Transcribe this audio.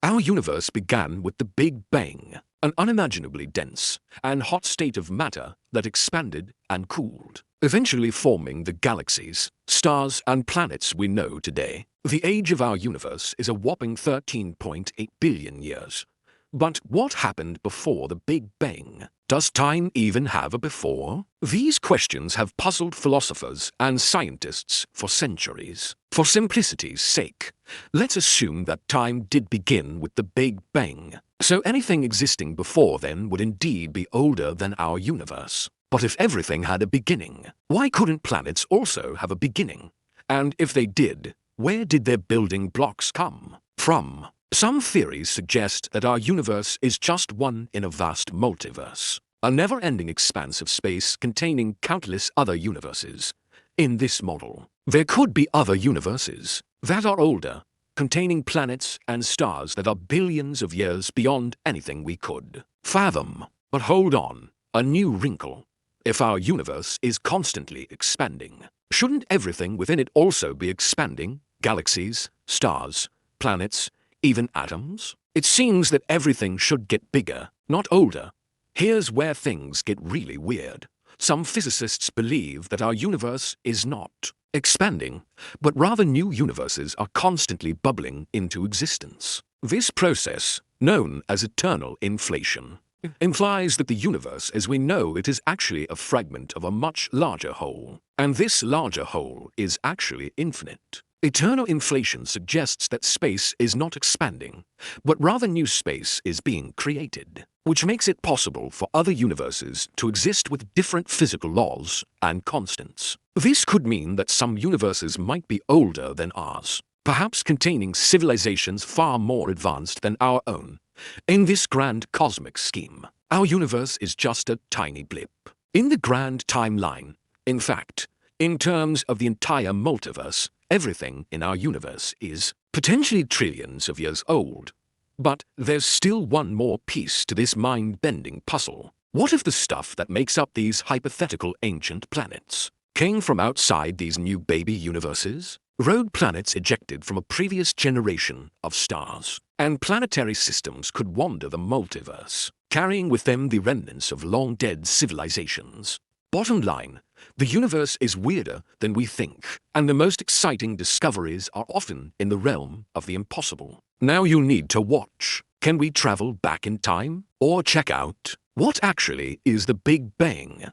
Our universe began with the Big Bang, an unimaginably dense and hot state of matter that expanded and cooled, eventually forming the galaxies, stars, and planets we know today. The age of our universe is a whopping 13.8 billion years. But what happened before the Big Bang? Does time even have a before? These questions have puzzled philosophers and scientists for centuries. For simplicity's sake, let's assume that time did begin with the Big Bang. So anything existing before then would indeed be older than our universe. But if everything had a beginning, why couldn't planets also have a beginning? And if they did, where did their building blocks come from? Some theories suggest that our universe is just one in a vast multiverse, a never-ending expanse of space containing countless other universes. In this model, there could be other universes that are older, containing planets and stars that are billions of years beyond anything we could fathom. But hold on, a new wrinkle. If our universe is constantly expanding, shouldn't everything within it also be expanding? Galaxies, stars, planets, even atoms? It seems that everything should get bigger, not older. Here's where things get really weird. Some physicists believe that our universe is not expanding, but rather new universes are constantly bubbling into existence. This process, known as eternal inflation, implies that the universe as we know it is actually a fragment of a much larger whole, and this larger whole is actually infinite. Eternal inflation suggests that space is not expanding, but rather new space is being created, which makes it possible for other universes to exist with different physical laws and constants. This could mean that some universes might be older than ours, perhaps containing civilizations far more advanced than our own. In this grand cosmic scheme, our universe is just a tiny blip in the grand timeline. In fact, in terms of the entire multiverse, everything in our universe is potentially trillions of years old. But there's still one more piece to this mind-bending puzzle. What if the stuff that makes up these hypothetical ancient planets came from outside these new baby universes? Rogue planets ejected from a previous generation of stars, and planetary systems could wander the multiverse, carrying with them the remnants of long-dead civilizations. Bottom line, the universe is weirder than we think, and the most exciting discoveries are often in the realm of the impossible. Now you need to watch. Can we travel back in time? Or check out what actually is the Big Bang?